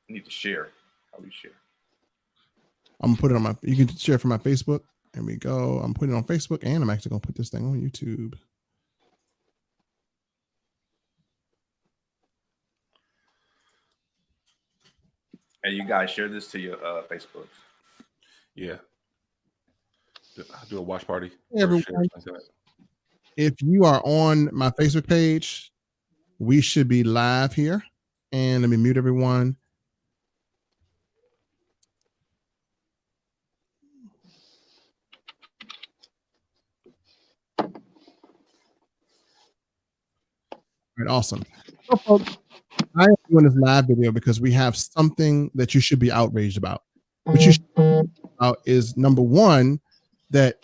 need to share. How do you share? I'm gonna put it on my. You can share from my Facebook. There we go. I'm putting it on Facebook, and I'm actually gonna put this thing on YouTube. And you guys share this to your Facebook. Yeah. Do a watch party. Hey, everyone. If you are on my Facebook page, we should be live here. And let me mute everyone. All right, awesome. So, folks, I am doing this live video because we have something that you should be outraged about. What you should be about is, number one, that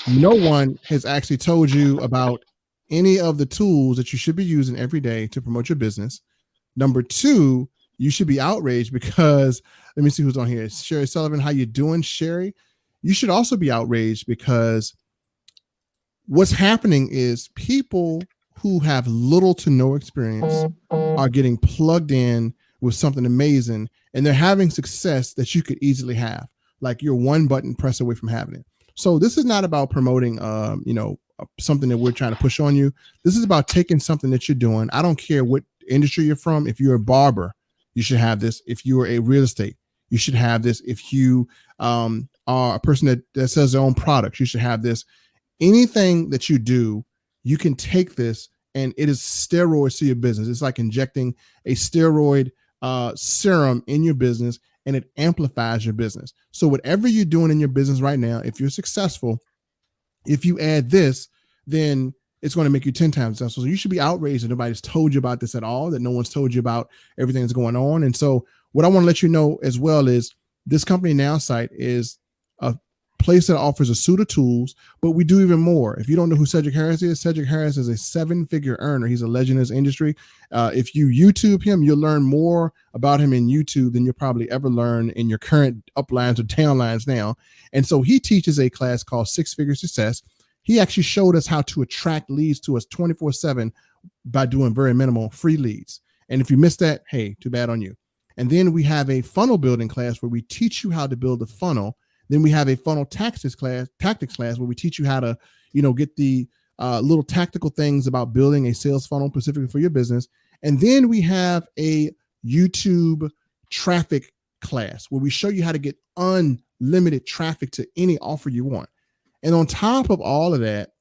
no one has actually told you about any of the tools that you should be using every day to promote your business. Number two, you should be outraged because, let me see who's on here. Sherry Sullivan, how you doing, Sherry? You should also be outraged because what's happening is people who have little to no experience are getting plugged in with something amazing, and they're having success that you could easily have. Like you're one button press away from having it. So this is not about promoting, something that we're trying to push on you. This is about taking something that you're doing. I don't care what industry you're from. If you're a barber, you should have this. If you are a real estate, you should have this. If you are a person that sells their own products, you should have this. Anything that you do, you can take this, and it is steroids to your business. It's like injecting a steroid serum in your business, and it amplifies your business. So whatever you're doing in your business right now, if you're successful, if you add this, then it's going to make you 10 times successful. So you should be outraged that nobody's told you about this at all, that no one's told you about everything that's going on. And so what I want to let you know as well is this company Nowsite is a place that offers a suite of tools, but we do even more. If you don't know who Cedric Harris is a 7-figure earner. He's a legend in his industry. If you YouTube him, you'll learn more about him in YouTube than you'll probably ever learn in your current uplines or downlines now. And so he teaches a class called 6-Figure Success. He actually showed us how to attract leads to us 24/7 by doing very minimal free leads. And if you missed that, hey, too bad on you. And then we have a funnel building class where we teach you how to build a funnel. Then we have a funnel tactics class where we teach you how to, get the little tactical things about building a sales funnel specifically for your business. And then we have a YouTube traffic class where we show you how to get unlimited traffic to any offer you want. And on top of all of that,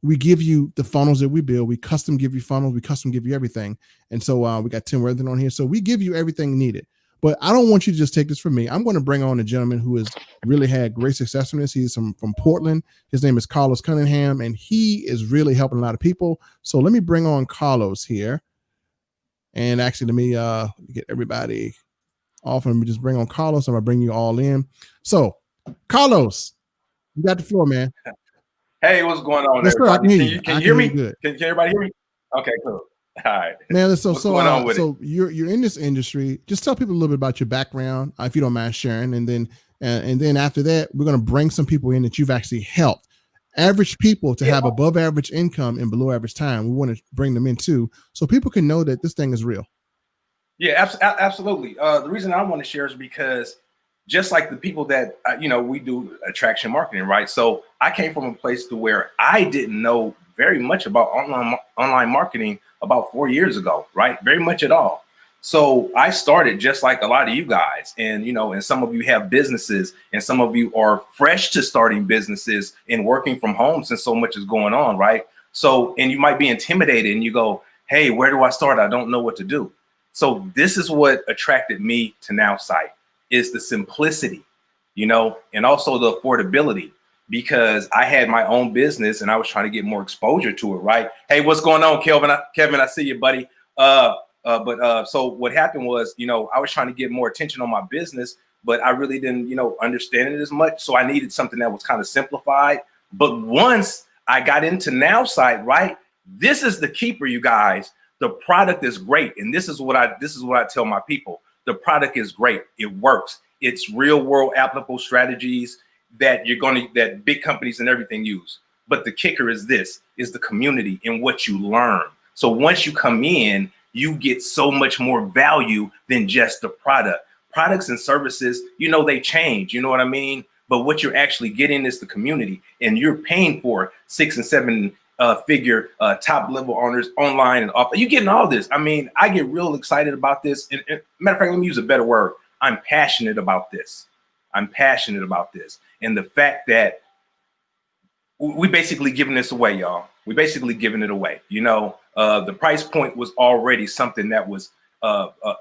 we give you the funnels that we build. We custom give you funnels. We custom give you everything. And so we got Tim Worthington on here. So we give you everything needed. But I don't want you to just take this from me. I'm going to bring on a gentleman who has really had great success in this. He's from Portland. His name is Carlos Cunningham, and he is really helping a lot of people. So let me bring on Carlos here. And actually, let me get everybody off. And let me just bring on Carlos. I'm going to bring you all in. So, Carlos, you got the floor, man. Hey, what's going on? Yes, sir, I can hear you. Can you hear me? Good. Can everybody hear me? Okay, cool. All right. Man, so you're in this industry. Just tell people a little bit about your background, if you don't mind sharing, and then after that, we're going to bring some people in that you've actually helped. Average people to have above average income and below average time. We want to bring them in too, so people can know that this thing is real. Yeah, absolutely. The reason I want to share is because just like the people that we do attraction marketing, right? So I came from a place to where I didn't know very much about online marketing about 4 years ago, right? Very much at all. So I started just like a lot of you guys, and and some of you have businesses, and some of you are fresh to starting businesses and working from home since so much is going on, right? So, and you might be intimidated and you go, hey, where do I start? I don't know what to do. So this is what attracted me to Nowsite, is the simplicity, and also the affordability, because I had my own business and I was trying to get more exposure to it, right? Hey, what's going on, Kelvin? Kevin, I see you, buddy. So what happened was, I was trying to get more attention on my business, but I really didn't, understand it as much. So I needed something that was kind of simplified. But once I got into Nowsite, right, this is the keeper, you guys. The product is great, and this is what I tell my people. The product is great. It works. It's real world applicable strategies that that big companies and everything use. But the kicker is the community and what you learn. So once you come in, you get so much more value than just the product. Products and services, you know, they change, you know what I mean? But what you're actually getting is the community, and you're paying for 6 and 7 figure top level owners online and off. You're getting all this. I mean, I get real excited about this. And matter of fact, let me use a better word. I'm passionate about this. I'm passionate about this. And the fact that we basically giving this away, y'all. We basically giving it away. You know, the price point was already something that was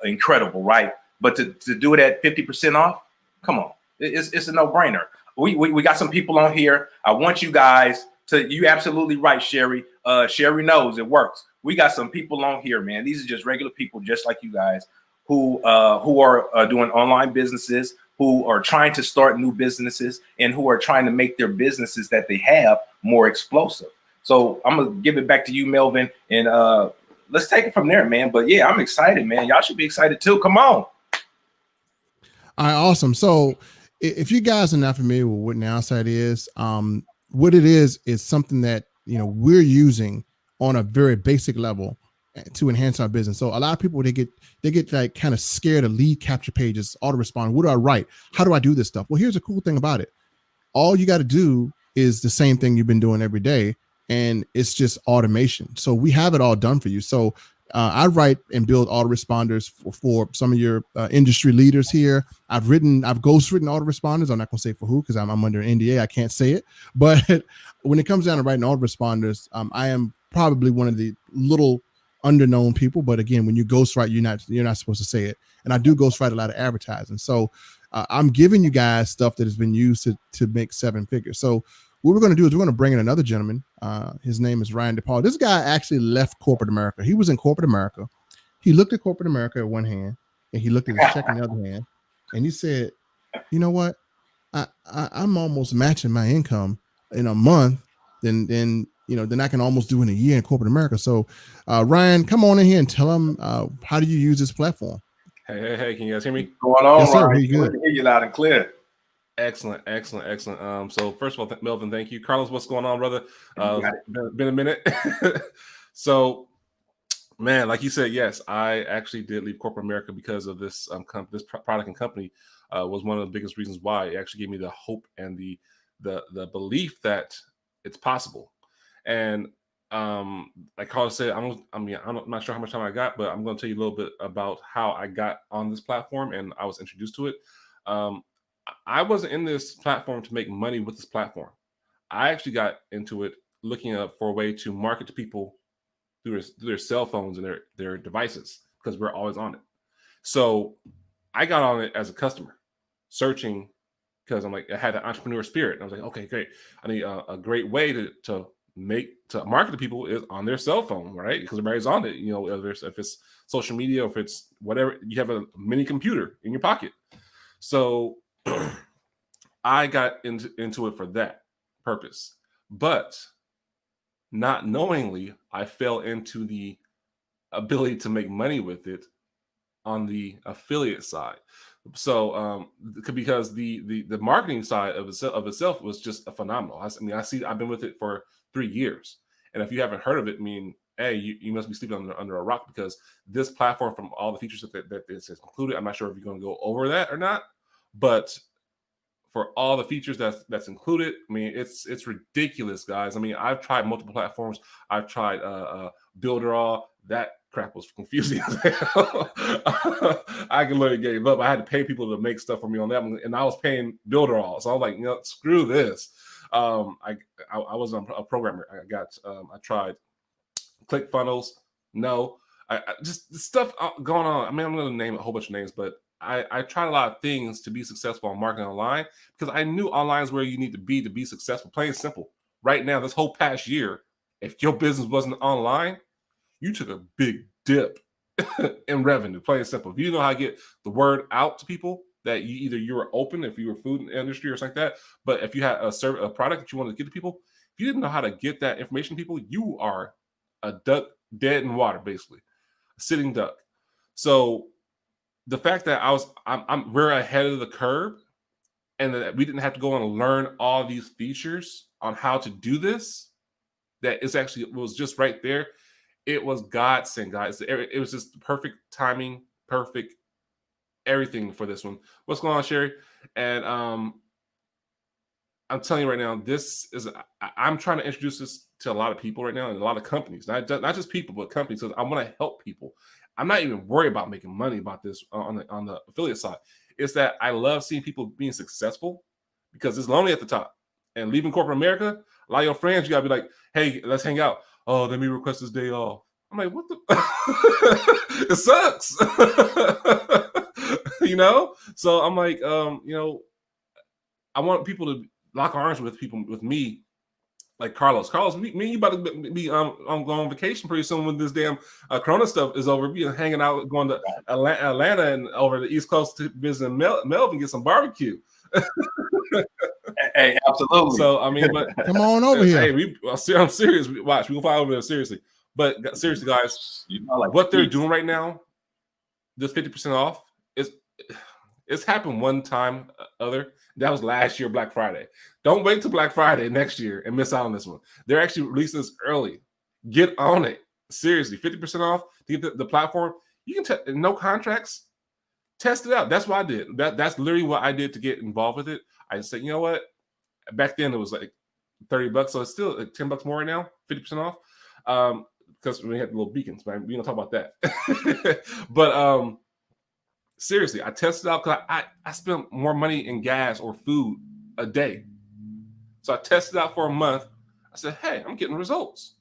incredible, right? But to do it at 50% off, come on, it's a no-brainer. We got some people on here. I want you guys to, you absolutely right, Sherry. Sherry knows it works. We got some people on here, man. These are just regular people, just like you guys, who are doing online businesses, who are trying to start new businesses, and who are trying to make their businesses that they have more explosive. So I'm gonna give it back to you, Melvin, and let's take it from there, man. But yeah, I'm excited, man. Y'all should be excited too. Come on. All right, awesome. So if you guys are not familiar with what Nowsite is, what it is something that, you know, we're using on a very basic level to enhance our business. So a lot of people, they get like kind of scared of lead capture pages, autorespond. What do I write? How do I do this stuff? Well, here's the cool thing about it. All you got to do is the same thing you've been doing every day, and it's just automation. So we have it all done for you. So I write and build autoresponders for some of your industry leaders here. I've ghostwritten autoresponders. I'm not going to say for who, because I'm under an NDA. I can't say it. But when it comes down to writing autoresponders, I am probably one of the little underknown people. But again, when you ghostwrite, you're not supposed to say it. And I do ghostwrite a lot of advertising. So I'm giving you guys stuff that has been used to make 7 figures. So what we're going to do is we're going to bring in another gentleman. His name is Ryan DePaul. This guy actually left corporate America. He was in corporate America. He looked at corporate America at one hand, and he looked at his check in the other hand, and he said, you know what? I'm almost matching my income in a month than I can almost do in a year in corporate America. So Ryan, come on in here and tell him how do you use this platform? Hey, can you guys hear me? What's going on, Yes, sir. Ryan? Good to hear you loud and clear. Excellent. So first of all, Melvin, thank you. Carlos, what's going on, brother? Been a minute. So, man, like you said, yes, I actually did leave corporate America because of this this product and company was one of the biggest reasons why. It actually gave me the hope and the belief that it's possible. And like Carlos said, I'm not sure how much time I got, but I'm going to tell you a little bit about how I got on this platform and I was introduced to it. I wasn't in this platform to make money with this platform. I actually got into it looking up for a way to market to people through their cell phones and their devices, because we're always on it. So I got on it as a customer, searching, because I'm like, I had an entrepreneur spirit. And I was like, okay, great. I need a great way to market to people is on their cell phone, right? Because everybody's on it. You know, if it's social media, or if it's whatever, you have a mini computer in your pocket. So I got into it for that purpose, but not knowingly, I fell into the ability to make money with it on the affiliate side. So because the marketing side of itself was just a phenomenal. I've been with it for 3 years, and if you haven't heard of it, I mean, hey, you must be sleeping under a rock, because this platform, from all the features that this is included, I'm not sure if you're going to go over that or not. But for all the features that's included, I mean, it's ridiculous, guys. I mean, I've tried multiple platforms. I've tried Builderall. That crap was confusing as hell. I literally gave up. I had to pay people to make stuff for me on that one, and I was paying Builderall. So I was like, you know, screw this. I was a programmer. I tried ClickFunnels. No, I just stuff going on. I mean, I'm going to name a whole bunch of names, but I tried a lot of things to be successful on marketing online, because I knew online is where you need to be successful. Plain and simple. Right now, this whole past year, if your business wasn't online, you took a big dip in revenue. Plain and simple. If you know how to get the word out to people that you were open, if you were food industry or something like that, but if you had a product that you wanted to get to people, if you didn't know how to get that information to people, you are a duck dead in water, basically, a sitting duck. So the fact that we're ahead of the curve, and that we didn't have to go and learn all these features on how to do this, that is actually, it was just right there. It was godsend, guys. It was just perfect timing, perfect everything for this one. What's going on, Sherry? And I'm telling you right now, this is I'm trying to introduce this to a lot of people right now and a lot of companies, not just people, but companies, because I want to help people. I'm not even worried about making money about this on the affiliate side. It's that I love seeing people being successful because it's lonely at the top. And leaving corporate America, a lot of your friends, you gotta be like, hey, let's hang out. Oh, let me request this day off. I'm like, what the? It sucks. You know? So I'm like, you know, I want people to lock arms with people, with me, like Carlos. Carlos, me and you about to be I'm going on vacation pretty soon when this damn Corona stuff is over. We're hanging out, going to Atlanta and over the East Coast to visit Melvin, get some barbecue. Hey, absolutely. So I mean, but come on over here. Hey, I'm serious. Watch, we will fly over there seriously. But seriously, guys, you know, like what they're doing right now, this 50% off, it's happened one time other. That was last year, Black Friday. Don't wait till Black Friday next year and miss out on this one. They're actually releasing this early. Get on it. Seriously, 50% off to get the platform. You can no contracts. Test it out. That's what I did. That's literally what I did to get involved with it. I said, you know what? Back then it was like $30, so it's still like $10 more right now, 50% off. Because we had the little beacons, man. We don't talk about that. But seriously, I tested out because I spent more money in gas or food a day. So I tested out for a month. I said, hey, I'm getting results.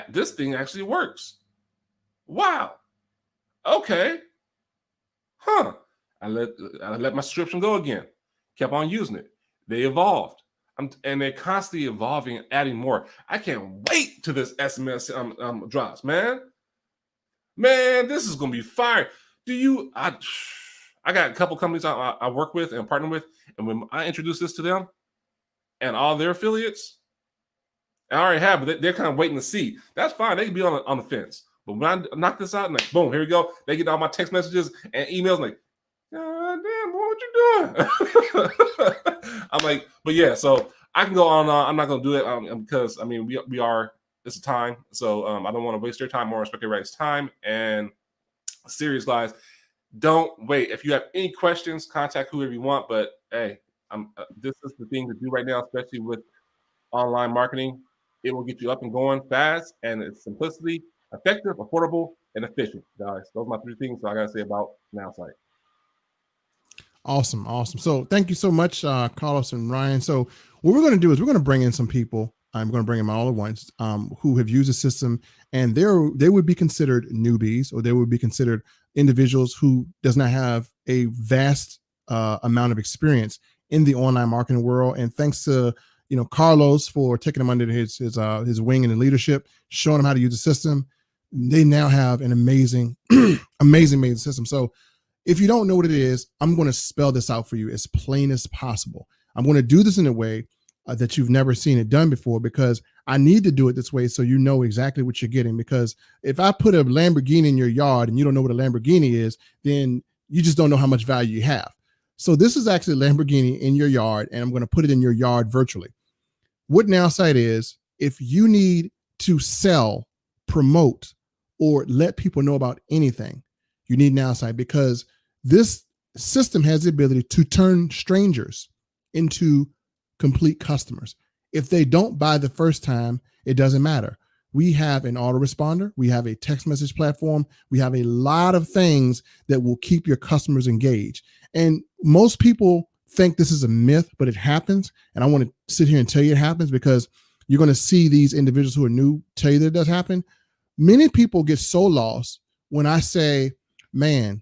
This thing actually works. Wow. Okay. Huh. I let my subscription go again. Kept on using it. They evolved. And they're constantly evolving, adding more. I can't wait till this SMS drops, man. Man, this is gonna be fire. I got a couple companies I work with and partner with, and when I introduce this to them and all their affiliates, I already have, but they're kind of waiting to see. That's fine. They can be on the fence. But when I knock this out, and like, boom, here we go. They get all my text messages and emails like, God damn, what you doing? I'm like, but yeah, so I can go on. I'm not going to do it because, I mean, we are, it's a time. So I don't want to waste your time or respect your rights time. And serious guys, don't wait. If you have any questions, contact whoever you want. But hey, this is the thing to do right now, especially with online marketing. It will get you up and going fast, and it's simplicity, effective, affordable, and efficient, guys. Those are my 3 things I got to say about Nowsite. Awesome. So thank you so much, Carlos and Ryan. So what we're going to do is we're going to bring in some people. I'm going to bring them all at once who have used the system, and they would be considered newbies, or they would be considered individuals who does not have a vast amount of experience in the online marketing world. And thanks to Carlos for taking them under his wing and leadership, showing them how to use the system. They now have an amazing, amazing system. So if you don't know what it is, I'm going to spell this out for you as plain as possible. I'm going to do this in a way that you've never seen it done before, because I need to do it this way so you know exactly what you're getting. Because if I put a Lamborghini in your yard and you don't know what a Lamborghini is, then you just don't know how much value you have. So this is actually a Lamborghini in your yard, and I'm going to put it in your yard virtually. What Nowsite is, if you need to sell, promote, or let people know about anything, you need Nowsite, because this system has the ability to turn strangers into complete customers. If they don't buy the first time, it doesn't matter. We have an autoresponder. We have a text message platform. We have a lot of things that will keep your customers engaged. And most people think this is a myth, but it happens. And I want to sit here and tell you it happens, because you're going to see these individuals who are new tell you that it does happen. Many people get so lost when I say, man,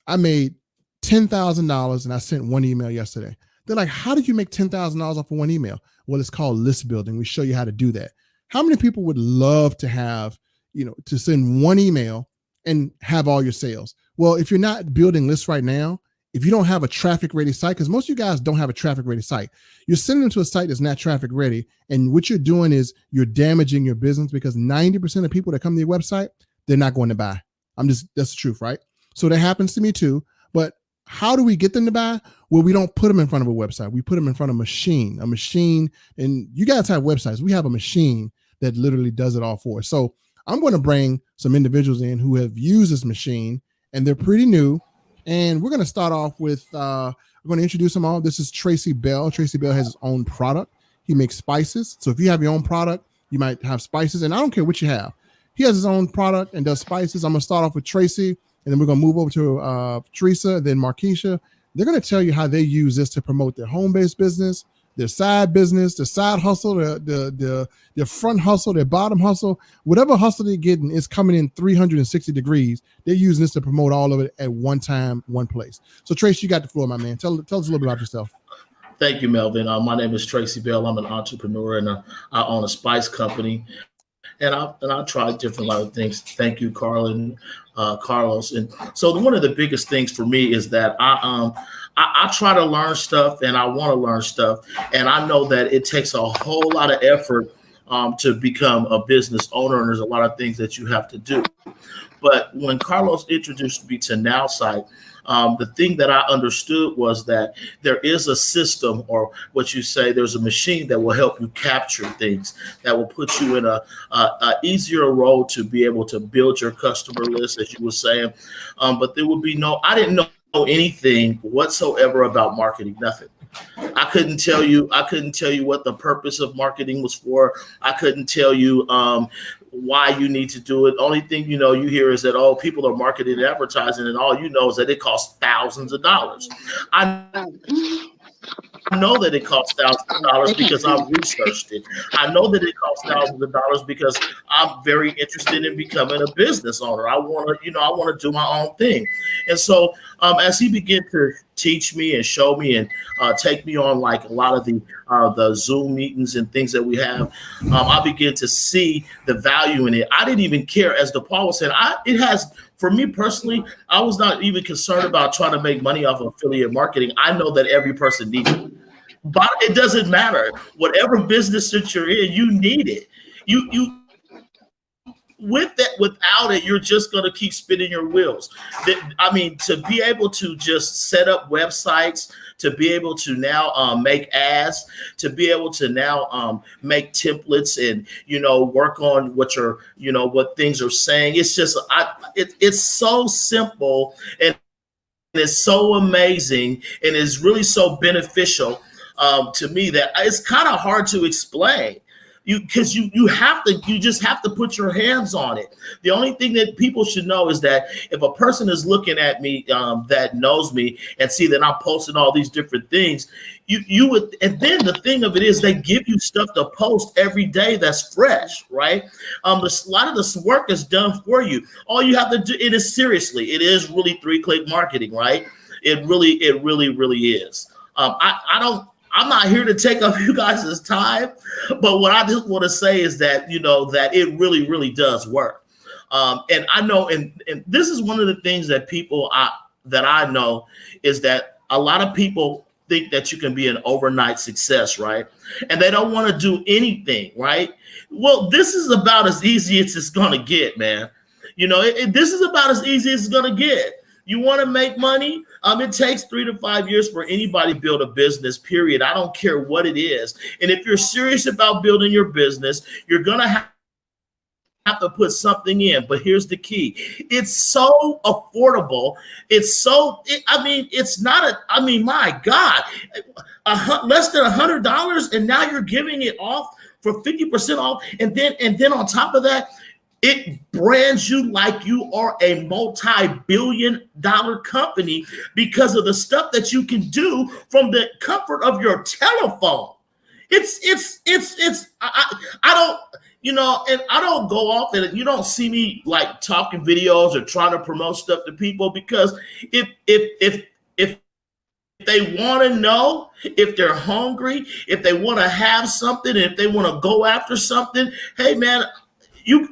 I made $10,000 and I sent one email yesterday. They're like, how did you make $10,000 off of one email? Well, it's called list building. We show you how to do that. How many people would love to have, to send one email and have all your sales? Well, if you're not building lists right now, if you don't have a traffic ready site, because most of you guys don't have a traffic ready site, you're sending them to a site that's not traffic ready. And what you're doing is you're damaging your business, because 90% of people that come to your website, they're not going to buy. That's the truth, right? So that happens to me too. But how do we get them to buy? Well, we don't put them in front of a website. We put them in front of a machine, and you guys have websites. We have a machine that literally does it all for us. So I'm going to bring some individuals in who have used this machine, and they're pretty new. And we're going to start off with, we're going to introduce them all. This is Tracy Bell. Tracy Bell has his own product. He makes spices. So if you have your own product, you might have spices, and I don't care what you have. He has his own product and does spices. I'm going to start off with Tracy, and then we're going to move over to Tresa, then Markeisha. They're going to tell you how they use this to promote their home-based business, their side business, their side hustle, their front hustle, their bottom hustle. Whatever hustle they're getting is coming in 360 degrees. They're using this to promote all of it at one time, one place. So, Trace, you got the floor, my man. Tell us a little bit about yourself. Thank you, Melvin. My name is Tracy Bell. I'm an entrepreneur, and I own a spice company. And I tried different lot of things. Thank you, Carlos. And so one of the biggest things for me is that I try to learn stuff, and I want to learn stuff. And I know that it takes a whole lot of effort to become a business owner, and there's a lot of things that you have to do. But when Carlos introduced me to Nowsite, the thing that I understood was that there is a system, or what you say, there's a machine that will help you capture things, that will put you in a easier role to be able to build your customer list, as you were saying. But there would be I didn't know anything whatsoever about marketing, nothing. I couldn't tell you what the purpose of marketing was for. I couldn't tell you why you need to do it. Only thing you hear is that, oh, people are marketing and advertising, and all you know is that it costs thousands of dollars. I know that it costs thousands of dollars because I've researched it. I know that it costs thousands of dollars because I'm very interested in becoming a business owner. I want to do my own thing. And so as he began to teach me and show me and take me on like a lot of the Zoom meetings and things that we have, I began to see the value in it. I didn't even care, as DePaul was saying, for me personally, I was not even concerned about trying to make money off of affiliate marketing. I know that every person needs it. But it doesn't matter. Whatever business that you're in, you need it. You without it, you're just going to keep spinning your wheels. I mean, to be able to just set up websites, to be able to now make ads, to be able to now make templates and, work on what things are saying. It's just, it's so simple, and it's so amazing, and it's really so beneficial to me that it's kind of hard to explain. Because you just have to put your hands on it. The only thing that people should know is that if a person is looking at me that knows me and see that I'm posting all these different things, you would. And then the thing of it is, they give you stuff to post every day that's fresh, right? A lot of this work is done for you. All you have to do, it is really 3-click marketing, right? It really is. I'm not here to take up you guys' time, but what I just want to say is that, that it really, really does work. And I know, and this is one of the things that that I know is that a lot of people think that you can be an overnight success, right? And they don't want to do anything, right? Well, this is about as easy as it's going to get, man. This is about as easy as it's going to get. You want to make money? It takes 3 to 5 years for anybody to build a business, period. I don't care what it is. And if you're serious about building your business, you're going to have to put something in. But here's the key. It's so affordable. My God, less than $100, and now you're giving it off for 50% off. And then on top of that, it brands you like you are a multi-billion-dollar company because of the stuff that you can do from the comfort of your telephone. I don't go off, and you don't see me like talking videos or trying to promote stuff to people, because if they want to know, if they're hungry, if they want to have something, if they want to go after something, hey man,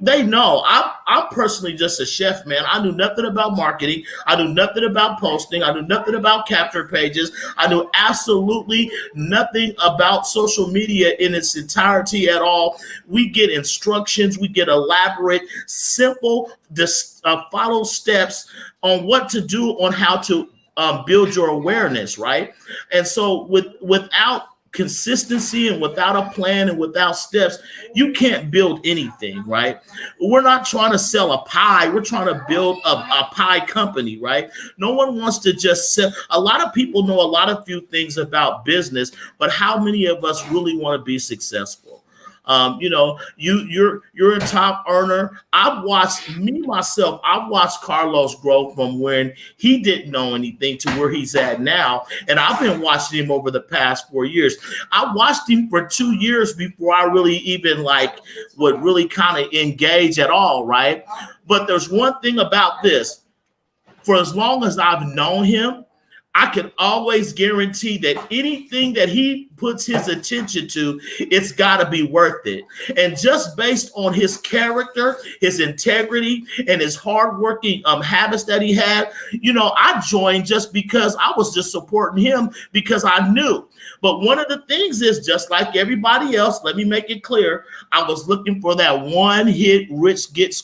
they know. I'm personally just a chef, man. I knew nothing about marketing. I knew nothing about posting. I knew nothing about capture pages. I knew absolutely nothing about social media in its entirety at all. We get instructions. We get elaborate, simple, follow steps on what to do, on how to build your awareness, right? And so without consistency and without a plan and without steps, you can't build anything, right? We're not trying to sell a pie. We're trying to build a pie company, right? No one wants to just sell. A lot of people know a lot of few things about business, but how many of us really want to be successful? You know, you're a top earner. I've watched Carlos grow from when he didn't know anything to where he's at now. And I've been watching him over the past 4 years. I watched him for 2 years before I really even would really kind of engage at all, right? But there's one thing about this. For as long as I've known him, I can always guarantee that anything that he puts his attention to, it's got to be worth it. And just based on his character, his integrity, and his hardworking habits that he had, you know, I joined just because I was just supporting him because I knew. But one of the things is, just like everybody else, let me make it clear, I was looking for that one hit rich get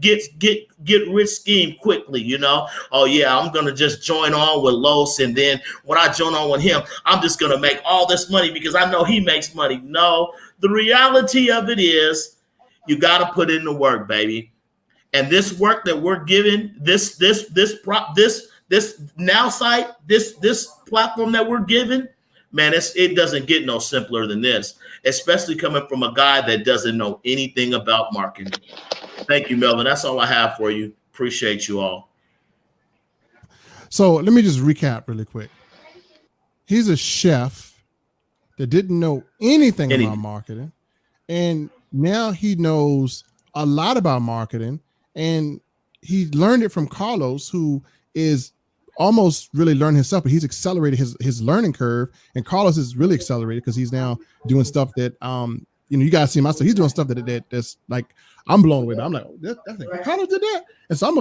rich scheme quickly, you know. Oh yeah, I'm gonna just join on with Los, and then when I join on with him, I'm just gonna make all this money because I know he makes money. No, the reality of it is you gotta put in the work, baby. And this work that we're giving, this Nowsite, this platform that we're giving, man, it doesn't get no simpler than this, especially coming from a guy that doesn't know anything about marketing. Thank you, Melvin. That's all I have for you. Appreciate you all. So let me just recap really quick. He's a chef that didn't know anything about marketing, and now he knows a lot about marketing, and he learned it from Carlos, who is almost really learned himself, but he's accelerated his learning curve. And Carlos is really accelerated because he's now doing stuff that you know, you guys see myself. He's doing stuff that's like, I'm blown away. I'm like, Carlos did that. And so I'm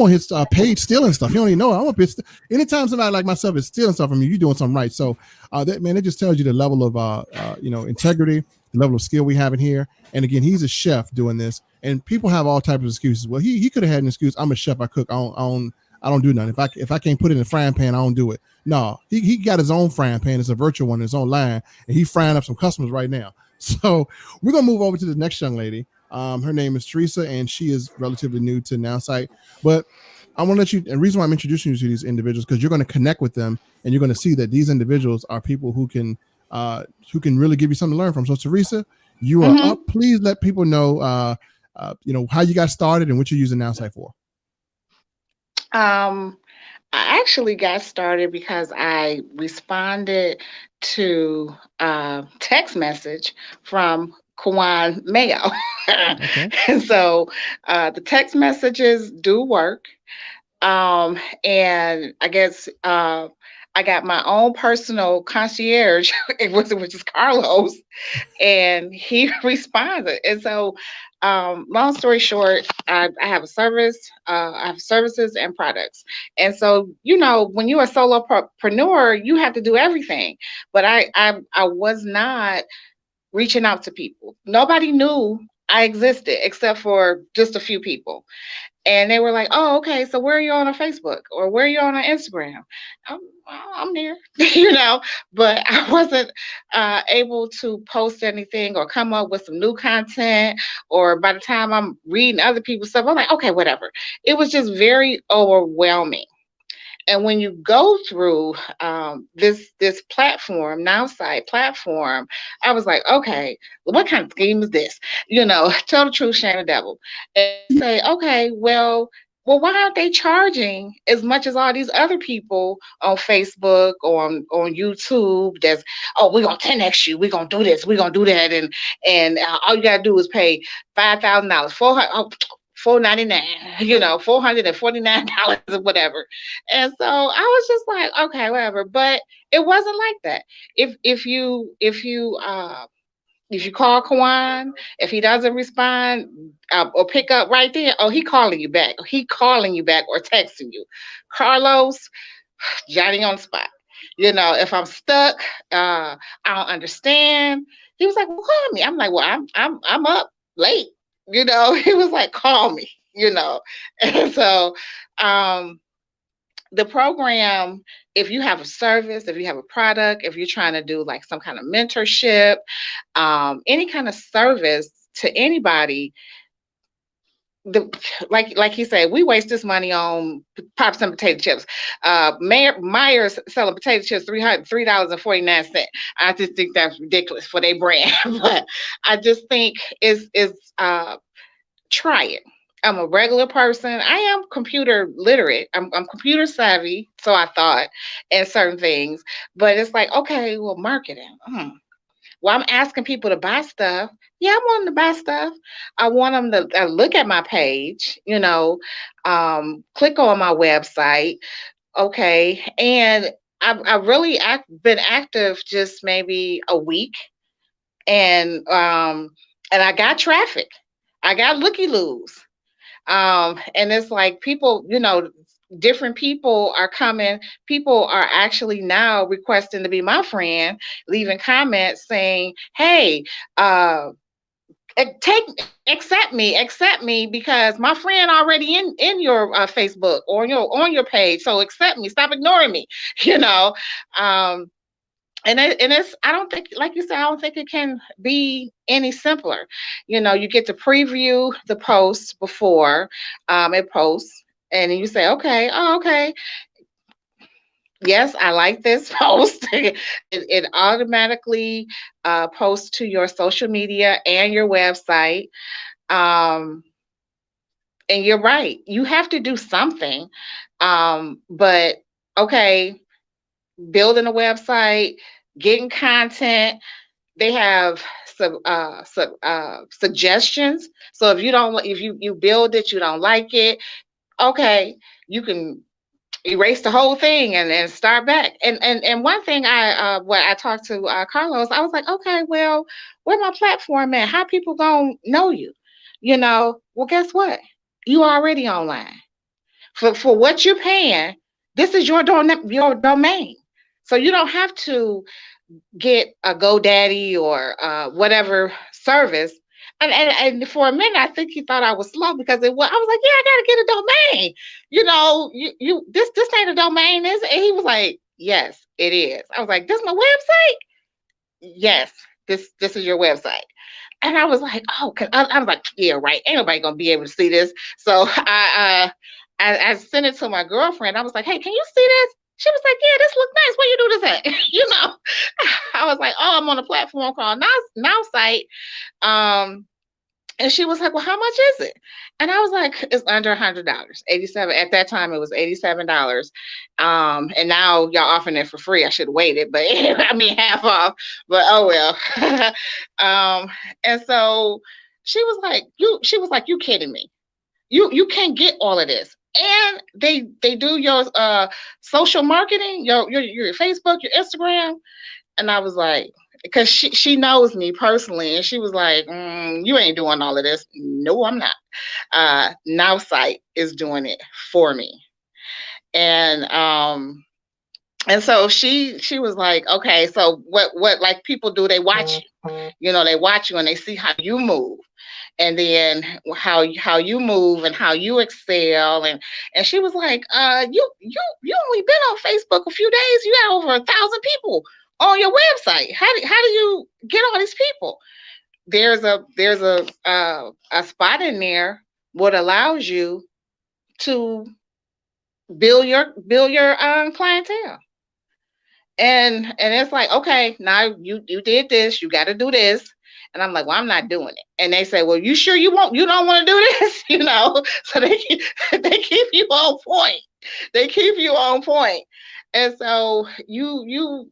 on his page stealing stuff. You don't even know. I'm up here. Anytime somebody like myself is stealing stuff from you, you're doing something right. So it just tells you the level of you know, integrity, the level of skill we have in here. And again, he's a chef doing this, and people have all types of excuses. Well, he could have had an excuse. I'm a chef. I cook. I don't do nothing. If I can't put it in a frying pan, I don't do it. No, he got his own frying pan. It's a virtual one, his own line, and he's frying up some customers right now. So we're gonna move over to the next young lady. Her name is Tresa, and she is relatively new to Nowsite. But I want to let you, and the reason why I'm introducing you to these individuals, because you're going to connect with them, and you're going to see that these individuals are people who can really give you something to learn from. So Teresa, you are up. Please let people know, you know, how you got started and what you're using Nowsite for. I actually got started because I responded to a text message from Kawan Mayo. Okay. And so the text messages do work. And I guess I got my own personal concierge, which is Carlos, and he responded. And so long story short, I have a service, I have services and products. And so, you know, when you're a solopreneur, you have to do everything. But I was not reaching out to people. Nobody knew I existed except for just a few people. And they were like, oh, okay, so where are you on Facebook? Or where are you on Instagram? I'm there, you know, but I wasn't able to post anything or come up with some new content. Or by the time I'm reading other people's stuff, I'm like, okay, whatever. It was just very overwhelming. And when you go through this platform, Nowsite platform, I was like, okay, what kind of scheme is this? You know, tell the truth, shame the devil. And say, okay, well, why aren't they charging as much as all these other people on Facebook or on YouTube? That's, oh, we're gonna 10x you, we're gonna do this, we're gonna do that, and all you gotta do is pay $5,000, $499, you know, $449 or whatever. And so I was just like, okay, whatever. But it wasn't like that. If you call Kawan, if he doesn't respond or pick up right there, oh, he calling you back, or texting you. Carlos, Johnny on the spot. You know, if I'm stuck, I don't understand. He was like, well, call me. I'm like, well, I'm up late. You know, he was like, call me, you know. And so the program, if you have a service, if you have a product, if you're trying to do like some kind of mentorship, any kind of service to anybody, like he said, we waste this money on pops and potato chips. Myers selling potato chips $3.49. I just think that's ridiculous for their brand. But I just think is try it. I'm a regular person. I am computer literate. I'm computer savvy, so I thought, and certain things. But it's like, okay, well, marketing. Well, I'm asking people to buy stuff. Yeah, I want them to buy stuff. I want them to look at my page, click on my website. Okay. And I've really been active just maybe a week. And I got traffic. I got looky-loos. And it's like people, different people are coming. People are actually now requesting to be my friend, leaving comments saying, hey, accept me because my friend already in your Facebook or on your page. So accept me, stop ignoring me, And it's, I don't think, like you said, I don't think it can be any simpler. You get to preview the post before it posts, and you say, okay, yes, I like this post. It automatically posts to your social media and your website. And you're right, you have to do something. But okay, building a website, getting content. They have some suggestions. So if you build it, you don't like it, okay, you can erase the whole thing and then start back. And one thing when I talked to Carlos, I was like, okay, well, where my platform at? How people gonna know you? Well, guess what? You already online. For what you're paying, this is your domain. So you don't have to get a GoDaddy or whatever service. And for a minute, I think he thought I was slow because I was like, yeah, I gotta get a domain. This ain't a domain, is it? And he was like, yes, it is. I was like, this is my website? Yes, this is your website. And I was like, oh, I was like, yeah, right. Ain't nobody gonna be able to see this. So I sent it to my girlfriend. I was like, hey, can you see this? She was like, yeah, this looks nice. Where you do this at? I was like, oh, I'm on a platform called Nowsite. And she was like, well, how much is it? And I was like, it's under $100. 87. At that time, it was $87. And now y'all offering it for free. I should have waited, but I mean, half off. But oh well. And so she was like, you kidding me? You can't get all of this. And they do your social marketing, your Facebook, your Instagram. And I was like, because she knows me personally, and she was like, you ain't doing all of this. No, I'm not. Nowsite is doing it for me. And so she was like, okay, so what like people do, they watch you. They watch you and they see how you move. And then how you move and how you excel. And she was like, you only been on Facebook a few days. You got over 1,000 people on your website. How do you get all these people? There's a spot in there what allows you to build your clientele. And it's like, okay, now you did this, you got to do this. And I'm like, well, I'm not doing it. And they say, well, you sure you don't want to do this? So they keep you on point. They keep you on point. And so you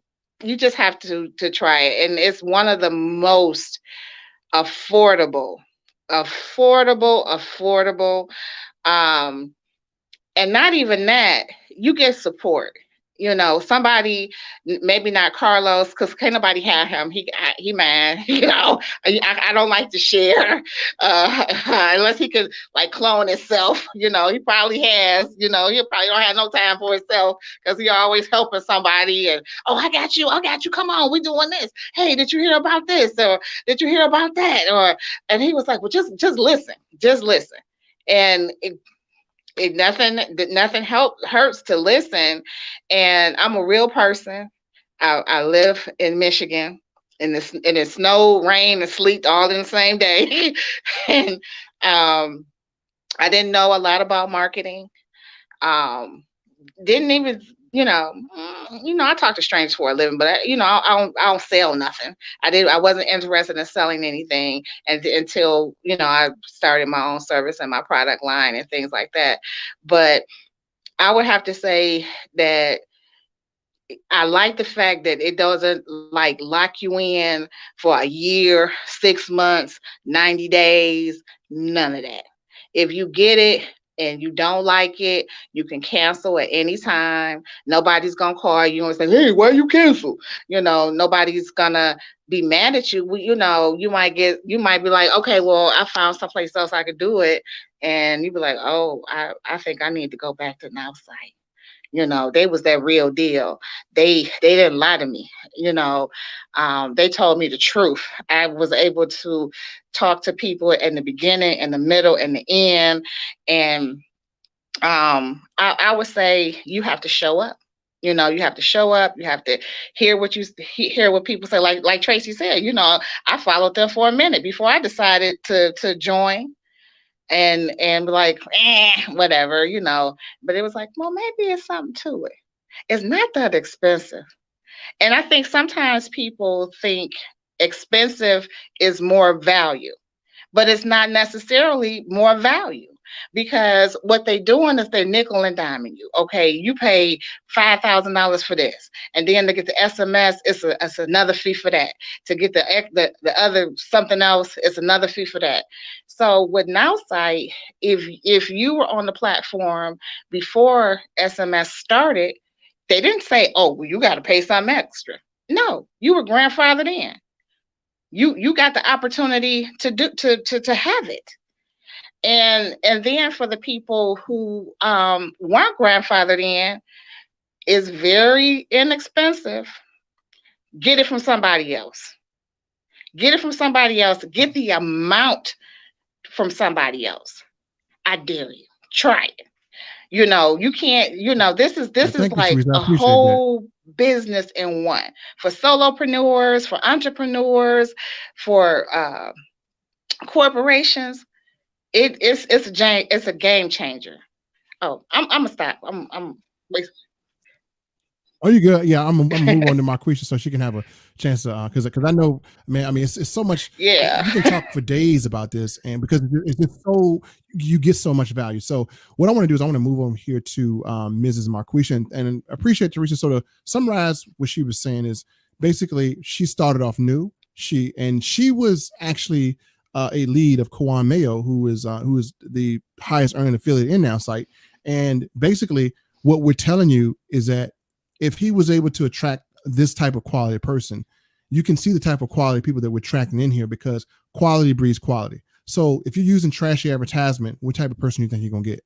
just have to try it. And it's one of the most affordable. And not even that, you get support. Somebody, maybe not Carlos, because can't nobody have him. He man, I don't like to share unless he could like clone himself. He probably has. He probably don't have no time for himself because he always helping somebody. And I got you. Come on, we doing this. Hey, did you hear about this? Or did you hear about that? And he was like, well, just listen. And Nothing hurts to listen. And I'm a real person. I live in Michigan, and it's snow, rain, and sleet all in the same day. And I didn't know a lot about marketing. Um, didn't even, I talk to strangers for a living, but I don't sell nothing. I wasn't interested in selling anything, and until I started my own service and my product line and things like that. But I would have to say that I like the fact that it doesn't like lock you in for a year, 6 months, 90 days, none of that. If you get it and you don't like it, you can cancel at any time. Nobody's gonna call you and say, "Hey, why you cancel?" Nobody's gonna be mad at you. You might be like, "Okay, well, I found someplace else I could do it," and you be like, "Oh, I think I need to go back to Nowsite." They was that real deal. They didn't lie to me. They told me the truth. I was able to talk to people in the beginning, in the middle, and the end. And I would say you have to show up. You have to show up. You have to hear what people say. Like Tracy said, I followed them for a minute before I decided to join, and be like, whatever. But it was like, well, maybe it's something to it. It's not that expensive. And I think sometimes people think expensive is more value, but it's not necessarily more value, because what they're doing is they're nickel and diming you. Okay, you pay $5,000 for this, and then to get the SMS, it's another fee for that. To get the other something else, it's another fee for that. So with Nowsite, if you were on the platform before SMS started, they didn't say, "Oh, well, you got to pay something extra." No, you were grandfathered in. You got the opportunity to have it. And then for the people who weren't grandfathered in, it's very inexpensive. Get it from somebody else. Get it from somebody else. Get the amount from somebody else. I dare you. Try it. You can't, this is Thank you, like Teresa. I a appreciate that. whole business in one, for solopreneurs, for entrepreneurs, for corporations. It's a game changer. Oh, I'm gonna stop. I'm Oh, you good? Yeah, I'm gonna move on to Marquisha so she can have a chance to, because I know, man. I mean, it's so much. yeah. You can talk for days about this, and because it's just so, you get so much value. So what I want to do is I want to move on here to Mrs. Marquisha, and appreciate Teresa sort of summarize what she was saying. Is basically she started off new. She was actually a lead of Kawan Mayo, who is the highest earning affiliate in Nowsite, and basically what we're telling you is that if he was able to attract this type of quality person, you can see the type of quality people that we're attracting in here, because quality breeds quality. So if you're using trashy advertisement, what type of person do you think you're gonna get?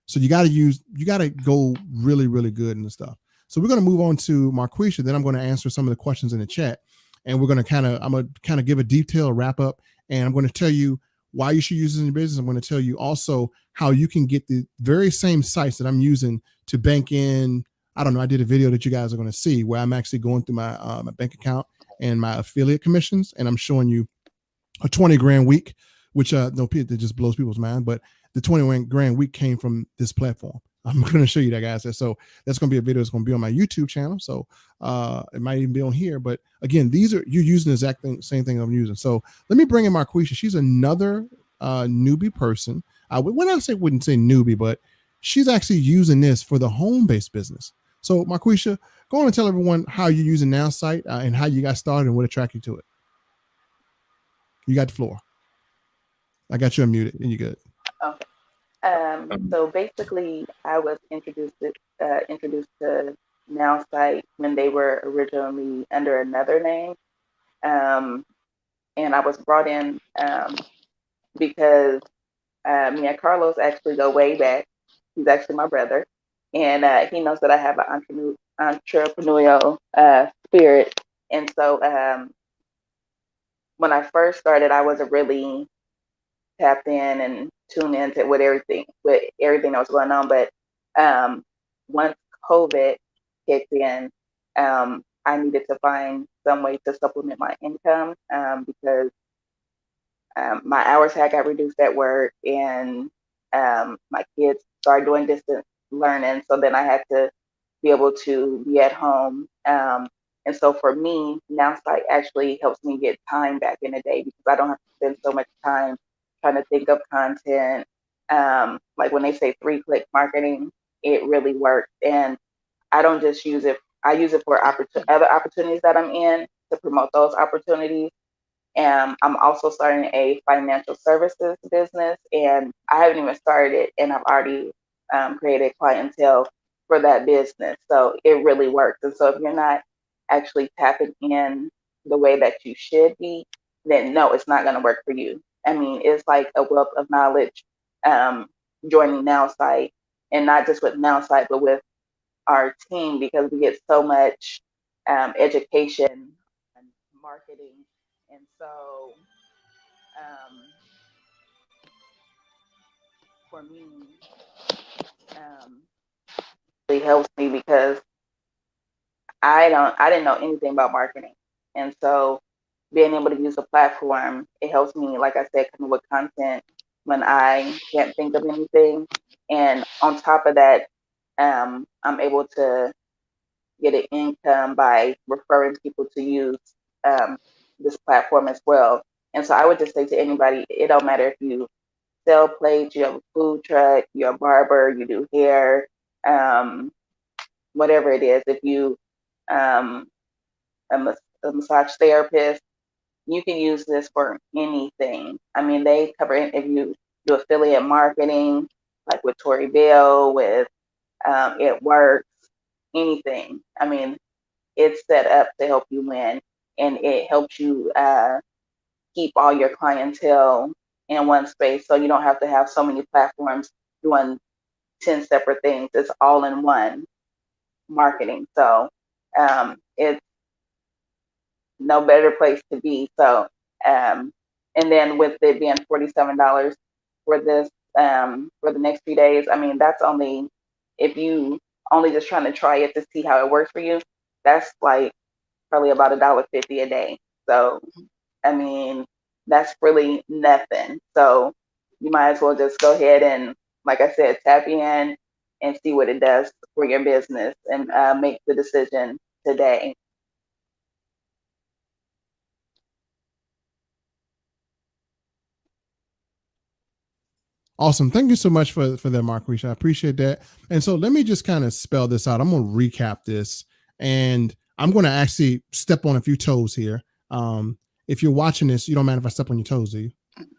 So you got to go really, really good in the stuff. So we're going to move on to Marquisha. Then I'm going to answer some of the questions in the chat, and I'm going to give a detailed wrap up, and I'm going to tell you why you should use it in your business. I'm going to tell you also how you can get the very same sites that I'm using to bank in. I don't know. I did a video that you guys are going to see where I'm actually going through my bank account and my affiliate commissions, and I'm showing you a 20 grand week, which no, that just blows people's mind. But the 20 grand week came from this platform. I'm going to show you that, guys. So that's going to be a video that's going to be on my YouTube channel. So it might even be on here. But again, these are you using the exact same thing I'm using. So let me bring in Marquisha. She's another newbie person. When I wouldn't say newbie, but she's actually using this for the home-based business. So Marquisha, go on and tell everyone how you're using Nowsite and how you got started and what attracted you to it. You got the floor. I got you unmuted and you're good. Okay. So basically, I was introduced to Nowsite when they were originally under another name, and I was brought in because me and Carlos actually go way back. He's actually my brother, and he knows that I have an entrepreneurial spirit. And so when I first started, I wasn't really tapped in and tune into with everything that was going on. But once COVID kicked in, I needed to find some way to supplement my income because my hours had got reduced at work, and my kids started doing distance learning. So then I had to be able to be at home. And so for me, NowSite actually helps me get time back in a day because I don't have to spend so much time trying to think of content. Like when they say 3-click marketing, it really works. And I don't just use it, I use it for other opportunities that I'm in to promote those opportunities. And I'm also starting a financial services business, and I haven't even started it, and I've already created clientele for that business. So it really works. And so if you're not actually tapping in the way that you should be, then no, it's not going to work for you. I mean, it's like a wealth of knowledge joining NowSite, and not just with NowSite, but with our team, because we get so much education and marketing. And so for me, it helps me because I didn't know anything about marketing. And so being able to use the platform, it helps me, like I said, come up with content when I can't think of anything. And on top of that, I'm able to get an income by referring people to use this platform as well. And so I would just say to anybody, it don't matter if you sell plates, you have a food truck, you're a barber, you do hair, whatever it is. If you a massage therapist, you can use this for anything. I mean, they cover it if you do affiliate marketing, like with Tracy Bell, with It Works, anything. I mean, it's set up to help you win, and it helps you keep all your clientele in one space, so you don't have to have so many platforms doing 10 separate things. It's all in one marketing. So it's no better place to be. So and then with it being $47 for this for the next few days, I mean, that's only if you only just trying to try it to see how it works for you. That's like probably about $1.50 a day. So I mean, that's really nothing. So you might as well just go ahead and, like I said, tap in and see what it does for your business, and make the decision today. Awesome. Thank you so much for that, Marquisha. I appreciate that. And so let me just kind of spell this out. I'm going to recap this, and I'm going to actually step on a few toes here. If you're watching this, you don't mind if I step on your toes, do you?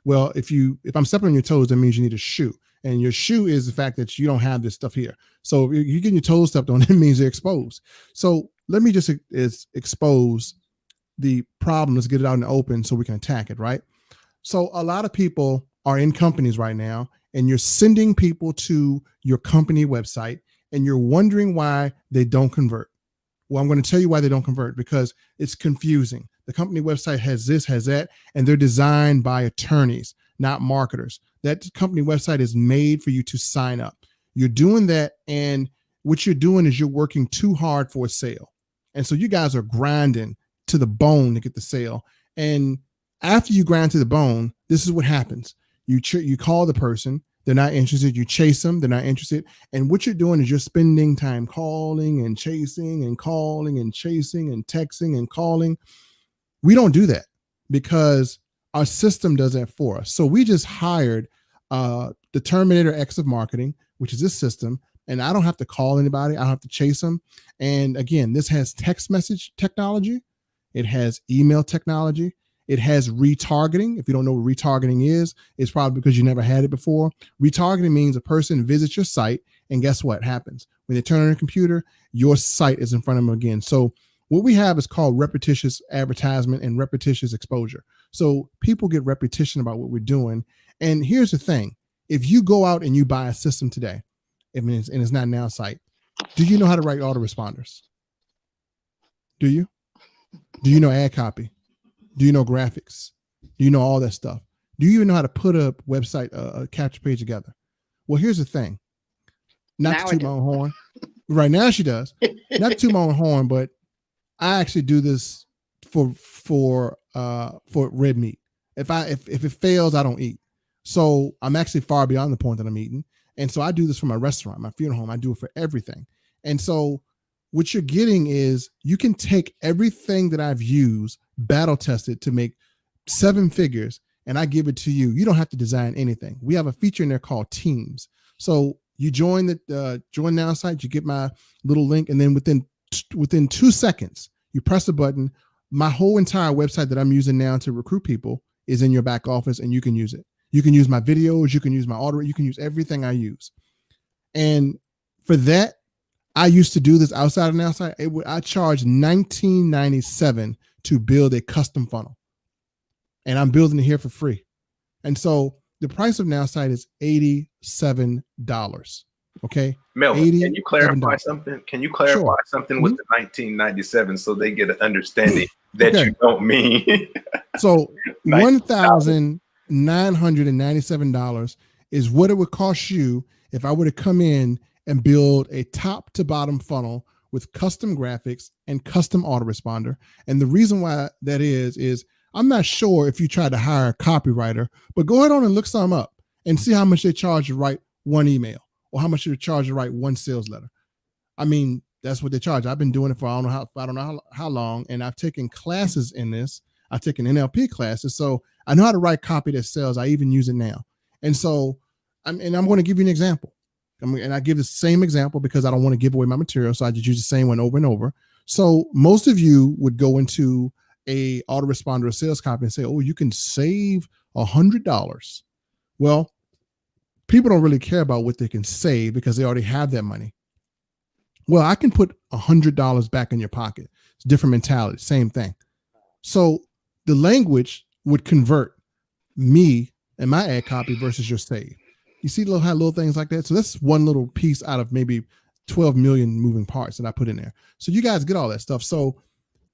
Well, if I'm stepping on your toes, that means you need a shoe. And your shoe is the fact that you don't have this stuff here. So if you're getting your toes stepped on, it means they're exposed. So let me just expose the problem. Let's get it out in the open so we can attack it, right? So a lot of people are in companies right now, and you're sending people to your company website, and you're wondering why they don't convert. Well, I'm going to tell you why they don't convert, because it's confusing. The company website has this, has that, and they're designed by attorneys, not marketers. That company website is made for you to sign up. You're doing that, and what you're doing is you're working too hard for a sale. And so you guys are grinding to the bone to get the sale. And after you grind to the bone, this is what happens. You call the person, they're not interested. You chase them, they're not interested. And what you're doing is you're spending time calling and chasing and calling and chasing and texting and calling. We don't do that because our system does that for us. So we just hired the Terminator X of marketing, which is this system. And I don't have to call anybody. I don't have to chase them. And again, this has text message technology. It has email technology. It has retargeting. If you don't know what retargeting is, it's probably because you never had it before. Retargeting means a person visits your site, and guess what happens? When they turn on their computer, your site is in front of them again. So what we have is called repetitious advertisement and repetitious exposure. So people get repetition about what we're doing. And here's the thing. If you go out and you buy a system today, and it's not NowSite, do you know how to write autoresponders? Do you? Do you know ad copy? Do you know graphics? Do you know all that stuff? Do you even know how to put a website, a capture page together? Well, here's the thing. Not to toot my own horn. Right now she does. Not to toot my own horn, but I actually do this for red meat. If it fails, I don't eat. So I'm actually far beyond the point that I'm eating. And so I do this for my restaurant, my funeral home. I do it for everything. And so what you're getting is you can take everything that I've used, battle tested to make 7 figures, and I give it to you. You don't have to design anything. We have a feature in there called Teams. So you join the join now site, you get my little link, and then within 2 seconds, you press the button. My whole entire website that I'm using now to recruit people is in your back office, and you can use it. You can use my videos, you can use my order, you can use everything I use. And for that, I used to do this outside of now site. I charged $19.97 to build a custom funnel. And I'm building it here for free. And so the price of now site is $87. Okay. Melvin, can you clarify something? Can you clarify something with the 1997 so they get an understanding that you don't mean? So $1,997 is what it would cost you if I were to come in and build a top to bottom funnel with custom graphics and custom autoresponder. And the reason why that is I'm not sure if you try to hire a copywriter, but go ahead on and look some up and see how much they charge to write one email or how much they charge to write one sales letter. I mean, that's what they charge. I've been doing it for I don't know how long, and I've taken classes in this. I've taken NLP classes, so I know how to write copy that sells. I even use it now. And so, I'm going to give you an example. And I give the same example because I don't want to give away my material, so I just use the same one over and over. So most of you would go into a autoresponder or sales copy and say, oh, you can save $100. Well, people don't really care about what they can save because they already have that money. Well, I can put $100 back in your pocket. It's different mentality, same thing. So the language would convert me and my ad copy versus your save. You see little things like that. So that's one little piece out of maybe 12 million moving parts that I put in there. So you guys get all that stuff. So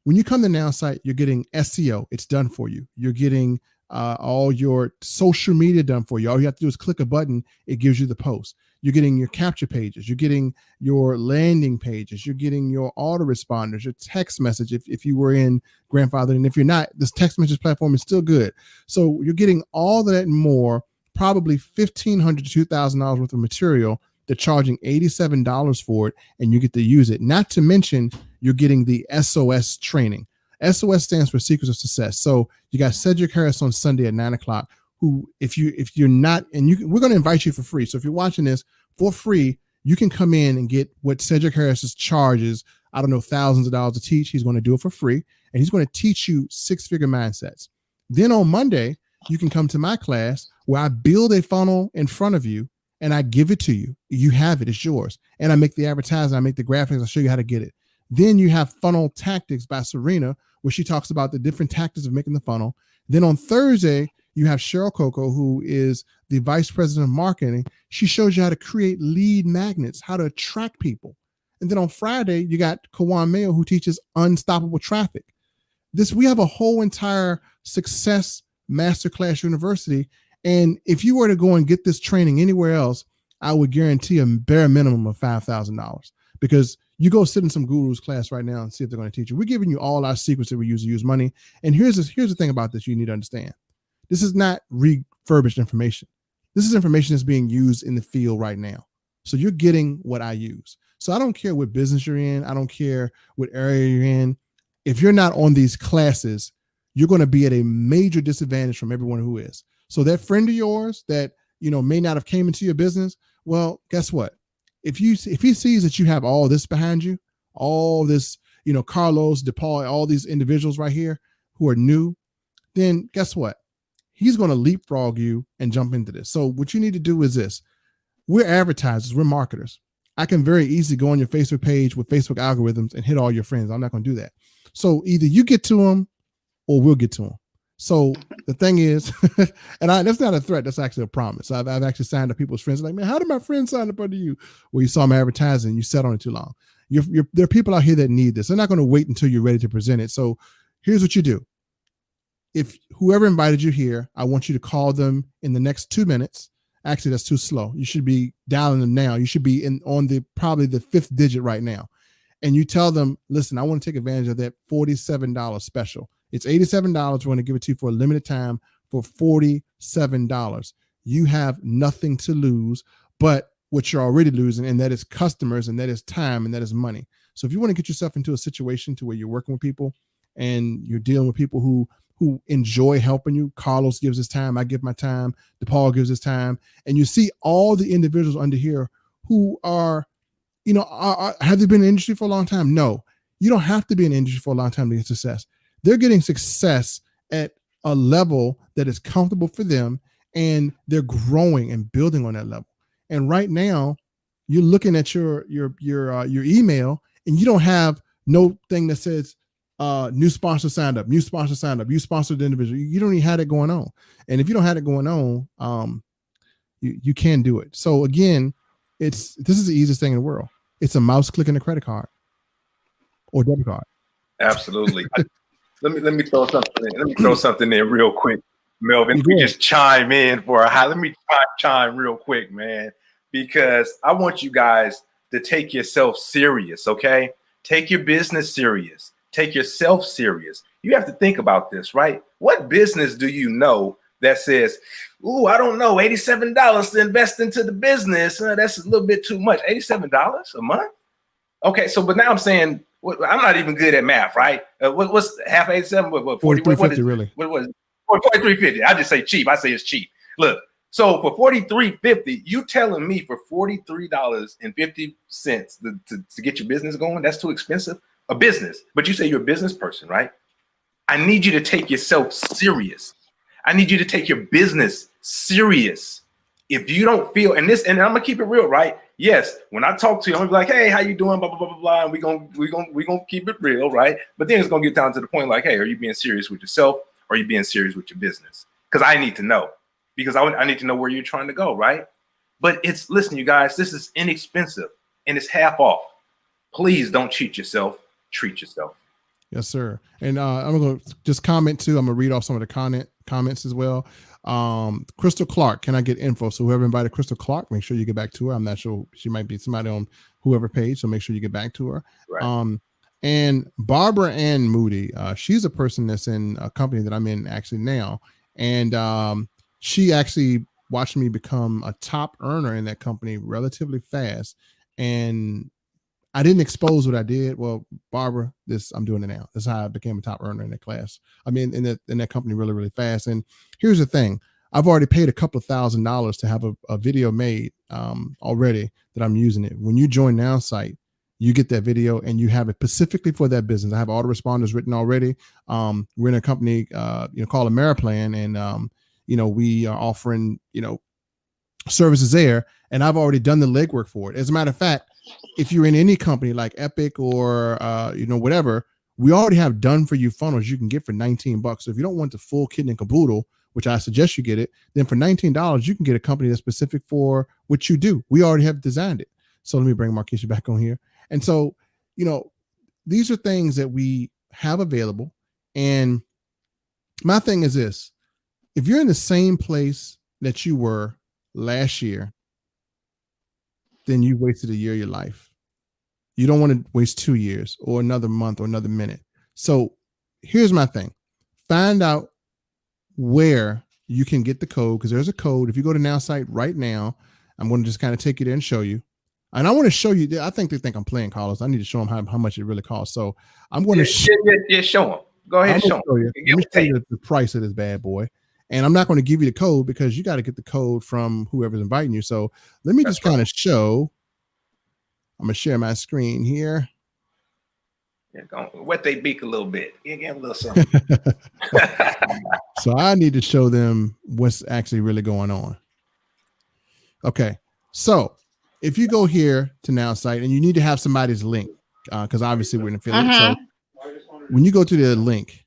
when you come to Now Site, you're getting SEO. It's done for you. You're getting all your social media done for you. All you have to do is click a button. It gives you the post. You're getting your capture pages. You're getting your landing pages. You're getting your autoresponders, your text message. If you were in grandfather, and if you're not, this text message platform is still good. So you're getting all that and more, probably $1,500 to $2,000 worth of material. They're charging $87 for it, and you get to use it. Not to mention, you're getting the SOS training. SOS stands for Secrets of Success. So you got Cedric Harris on Sunday at 9:00, who, if you're not, and we're going to invite you for free. So if you're watching this for free, you can come in and get what Cedric Harris's charges. I don't know, thousands of dollars to teach. He's going to do it for free, and he's going to teach you 6-figure mindsets. Then on Monday, you can come to my class where I build a funnel in front of you and I give it to you. You have it, it's yours. And I make the advertising, I make the graphics, I'll show you how to get it. Then you have Funnel Tactics by Serena, where she talks about the different tactics of making the funnel. Then on Thursday, you have Cheryl Coco, who is the vice president of marketing. She shows you how to create lead magnets, how to attract people. And then on Friday, you got Kawan Mayo, who teaches unstoppable traffic. We have a whole entire success masterclass university. And if you were to go and get this training anywhere else, I would guarantee a bare minimum of $5,000, because you go sit in some guru's class right now and see if they're going to teach you. We're giving you all our secrets that we use to use money. And here's the thing about this you need to understand. This is not refurbished information. This is information that's being used in the field right now. So you're getting what I use. So I don't care what business you're in. I don't care what area you're in. If you're not on these classes, you're going to be at a major disadvantage from everyone who is. So that friend of yours that, may not have came into your business, well, guess what? If he sees that you have all this behind you, all this, Carlos, DePaul, all these individuals right here who are new, then guess what? He's going to leapfrog you and jump into this. So what you need to do is this. We're advertisers. We're marketers. I can very easily go on your Facebook page with Facebook algorithms and hit all your friends. I'm not going to do that. So either you get to them or we'll get to them. So the thing is, and that's not a threat. That's actually a promise. I've actually signed up people's friends. Like, man, how did my friend sign up under you? Well, you saw them advertising. You sat on it too long. There are people out here that need this. They're not going to wait until you're ready to present it. So here's what you do. if whoever invited you here, I want you to call them in the next 2 minutes. Actually, that's too slow. You should be dialing them now. You should be on probably the 5th digit right now. And you tell them, listen, I want to take advantage of that $47 special. It's $87. We're going to give it to you for a limited time for $47. You have nothing to lose but what you're already losing, and that is customers, and that is time, and that is money. So if you want to get yourself into a situation to where you're working with people and you're dealing with people who enjoy helping you, Carlos gives his time, I give my time, DePaul gives his time, and you see all the individuals under here who are, have they been in the industry for a long time? No, you don't have to be in the industry for a long time to get success. They're getting success at a level that is comfortable for them, and they're growing and building on that level. And right now, you're looking at your email, and you don't have no thing that says new sponsor signed up, new sponsor signed up, you sponsored the individual. You don't even have it going on. And if you don't have it going on, you can do it. So again, this is the easiest thing in the world. It's a mouse click and a credit card or debit card. Absolutely. Let me throw something in. Let me throw something in real quick, Melvin. We just chime in for a high. Let me chime real quick, man, because I want you guys to take yourself serious. Okay, take your business serious. Take yourself serious. You have to think about this, right? What business do you know that says, "Ooh, I don't know, $87 to invest into the business. That's a little bit too much. $87 a month." Okay, so but now I'm saying, I'm not even good at math, right? What's half 87? What 40? What is really? What was 43.50? I just say cheap. I say it's cheap. Look, so for $43.50, you telling me for $43.50 to get your business going? That's too expensive. A business, but you say you're a business person, right? I need you to take yourself serious. I need you to take your business serious. If you don't feel, and I'm gonna keep it real, right? Yes, when I talk to you, I'm gonna be like, "Hey, how you doing?" Blah blah blah blah blah. And we gonna keep it real, right? But then it's gonna get down to the point, like, "Hey, are you being serious with yourself, or are you being serious with your business?" Because I need to know, because I need to know where you're trying to go, right? But listen, you guys, this is inexpensive and it's half off. Please don't cheat yourself. Treat yourself. Yes, sir. And I'm going to just comment too. I'm going to read off some of the comments as well. Crystal Clark, can I get info? So whoever invited Crystal Clark, make sure you get back to her. I'm not sure, she might be somebody on whoever page, so make sure you get back to her. Right. And Barbara Ann Moody, she's a person that's in a company that I'm in actually now. And she actually watched me become a top earner in that company relatively fast. And I didn't expose what I did. Well, Barbara, I'm doing it now. That's how I became a top earner in that class. I mean, in that company really, really fast. And here's the thing. I've already paid a couple of $1,000s to have a video made already that I'm using it. When you join Nowsite, you get that video and you have it specifically for that business. I have autoresponders written already. We're in a company, called Ameriplan, and we are offering, services there. And I've already done the legwork for it. As a matter of fact, if you're in any company like Epic or whatever, we already have done for you funnels you can get for $19. So if you don't want the full kit and caboodle, which I suggest you get it, then for $19 you can get a company that's specific for what you do. We already have designed it. So let me bring Marquisha back on here. And so, these are things that we have available. And my thing is this: if you're in the same place that you were last year, then you wasted a year of your life. You don't want to waste 2 years or another month or another minute. So here's my thing. Find out where you can get the code, because there's a code. If you go to Nowsite right now, I'm going to just kind of take you there and show you. And I want to show you, I think they think I'm playing, Carlos. I need to show them how much it really costs. So I'm going to show them. Go ahead and show them. Let me show you the price of this bad boy. And I'm not going to give you the code because you got to get the code from whoever's inviting you. So let me just kind of show. I'm going to share my screen here. Yeah, wet they beak a little bit. Give them a little something. So I need to show them what's actually really going on. Okay. So if you go here to Nowsite, and you need to have somebody's link, because obviously we're an affiliate. So when you go to the link,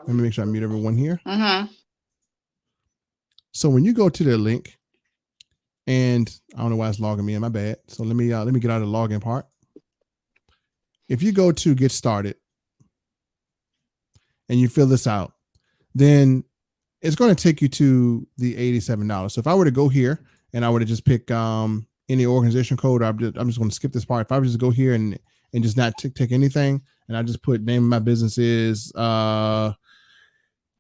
let me make sure I mute everyone here. So when you go to the link, and I don't know why it's logging me in, my bad. So let me get out of the login part. If you go to get started and you fill this out, then it's going to take you to the $87. So if I were to go here and I were to just pick any organization code, I'm just going to skip this part. If I were just go here and just not take anything, and I just put name of my business is I'm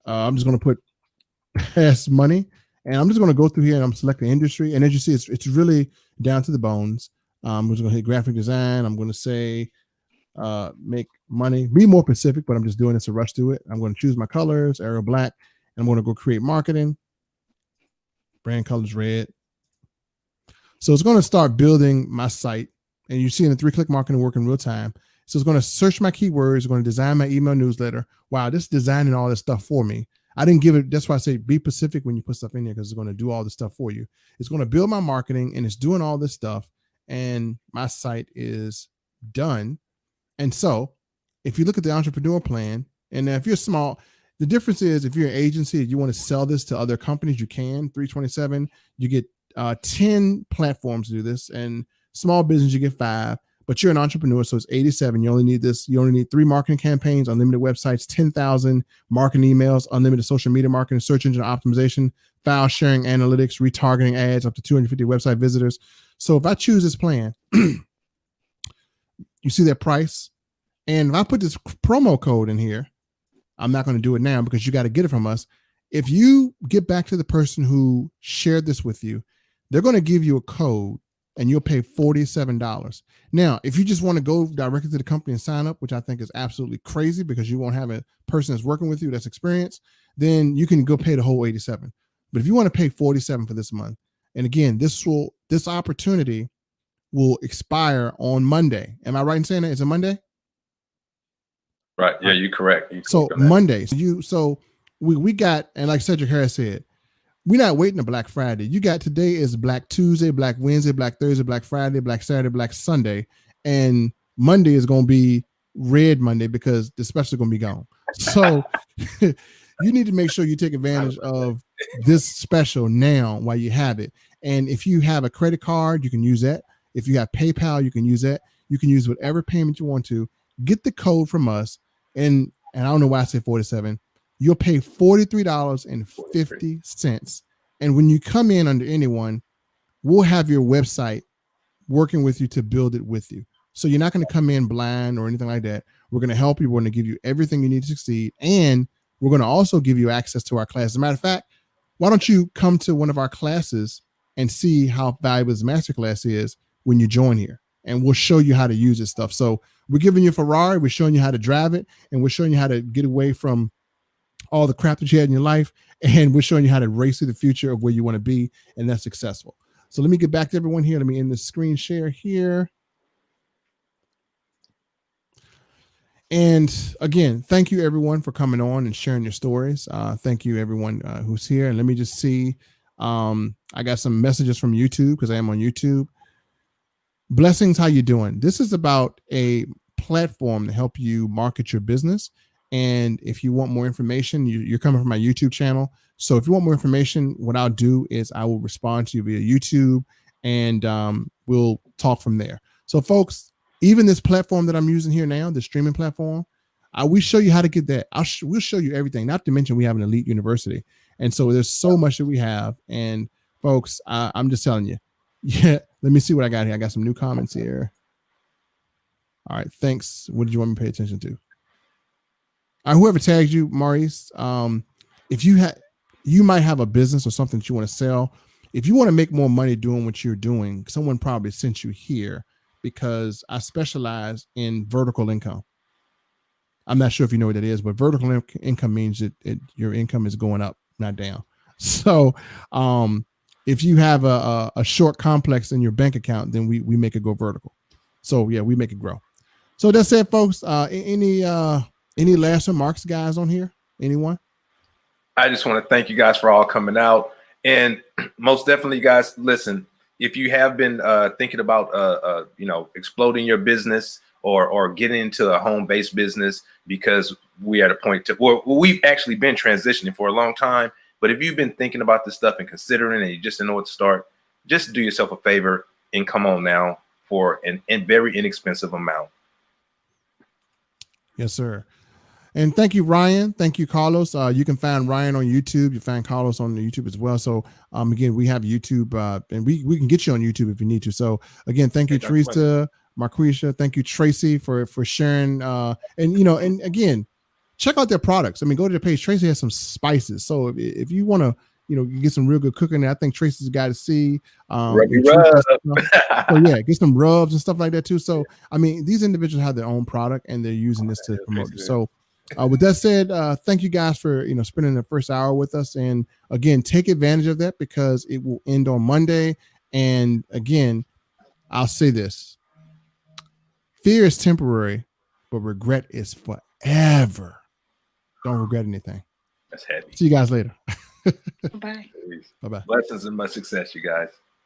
just going to put past money, and I'm just going to go through here and I'm selecting industry, and as you see, it's really down to the bones. I'm just going to hit graphic design. I'm going to say make money, be more specific, but I'm just doing this to rush through it. I'm going to choose my colors, Arial black, and I'm going to go create marketing. Brand colors red. So it's going to start building my site, and you see in the 3-click marketing work in real time. So it's going to search my keywords. It's going to design my email newsletter. Wow, this is designing all this stuff for me. I didn't give it. That's why I say be specific when you put stuff in there, because it's going to do all this stuff for you. It's going to build my marketing, and it's doing all this stuff, and my site is done. And so if you look at the entrepreneur plan, and if you're small, the difference is if you're an agency, if you want to sell this to other companies, you can. 327, you get 10 platforms to do this, and small business, you get 5, but you're an entrepreneur. So it's 87. You only need this. You only need 3 marketing campaigns, unlimited websites, 10,000 marketing emails, unlimited social media marketing, search engine optimization, file sharing analytics, retargeting ads, up to 250 website visitors. So if I choose this plan, you see that price. And if I put this promo code in here, I'm not going to do it now because you got to get it from us. If you get back to the person who shared this with you, they're going to give you a code and you'll pay $47. Now, if you just want to go directly to the company and sign up, which I think is absolutely crazy because you won't have a person that's working with you that's experienced, then you can go pay the whole 87. But if you want to pay 47 for this month, and again, this opportunity will expire on Monday. Am I right in saying that? Is it Monday? Right. Yeah, you're correct. So Monday. So we got, and like Cedric Harris said, we're not waiting to Black Friday. You got today is Black Tuesday, Black Wednesday, Black Thursday, Black Friday, Black Saturday, Black Sunday, and Monday is going to be Red Monday because the special is going to be gone. So you need to make sure you take advantage of this special now while you have it. And if you have a credit card, you can use that. If you have PayPal, you can use that. You can use whatever payment you want to. Get the code from us, and I don't know why I said 47. You'll pay $43.50. And when you come in under anyone, we'll have your website working with you to build it with you. So you're not going to come in blind or anything like that. We're going to help you. We're going to give you everything you need to succeed. And we're going to also give you access to our class. As a matter of fact, why don't you come to one of our classes and see how valuable this masterclass is when you join here? And we'll show you how to use this stuff. So we're giving you a Ferrari. We're showing you how to drive it. And we're showing you how to get away from all the crap that you had in your life. And we're showing you how to race to the future of where you want to be. And that's successful. So let me get back to everyone here. Let me end the screen share here. And again, thank you everyone for coming on and sharing your stories. Thank you everyone who's here. And let me just see. I got some messages from YouTube because I am on YouTube. Blessings, how you doing? This is about a platform to help you market your business. And if you want more information, you're coming from my YouTube channel. So if you want more information, what I'll do is I will respond to you via YouTube, and we'll talk from there. So folks, even this platform that I'm using here now, the streaming platform, we show you how to get that. We'll show you everything, not to mention we have an elite university. And so there's so much that we have. And folks, I'm just telling you, yeah, let me see what I got here. I got some new comments here. All right, thanks. What did you want me to pay attention to? Whoever tagged you, Maurice, if you might have a business or something that you want to sell. If you want to make more money doing what you're doing, someone probably sent you here because I specialize in vertical income. I'm not sure if you know what that is, but vertical income means that your income is going up, not down. So if you have a short complex in your bank account, then we make it go vertical. So yeah, we make it grow. So that's it, folks. Any last remarks, guys, on here? Anyone? I just want to thank you guys for all coming out. And most definitely, guys, listen, if you have been thinking about, exploding your business or getting into a home-based business, because we at a point where we've actually been transitioning for a long time. But if you've been thinking about this stuff and considering it and you just don't know what to start, just do yourself a favor and come on now for a very inexpensive amount. Yes, sir. And thank you, Ryan. Thank you, Carlos. You can find Ryan on YouTube. You find Carlos on the YouTube as well. So again, we have YouTube and we can get you on YouTube if you need to. So again, thank you, Tresa, Marquisha. Thank you, Tracy, for sharing. And and again, check out their products. I mean, go to their page. Tracy has some spices. So if you want to, you get some real good cooking there, I think Tracy's got to see. So yeah, get some rubs and stuff like that too. So I mean, these individuals have their own product and they're using this to promote it. So with that said, thank you guys for spending the first hour with us. And again, take advantage of that because it will end on Monday. And again, I'll say this: fear is temporary, but regret is forever. Don't regret anything. That's heavy. See you guys later. Bye. Bye-bye. Blessings and much success, you guys.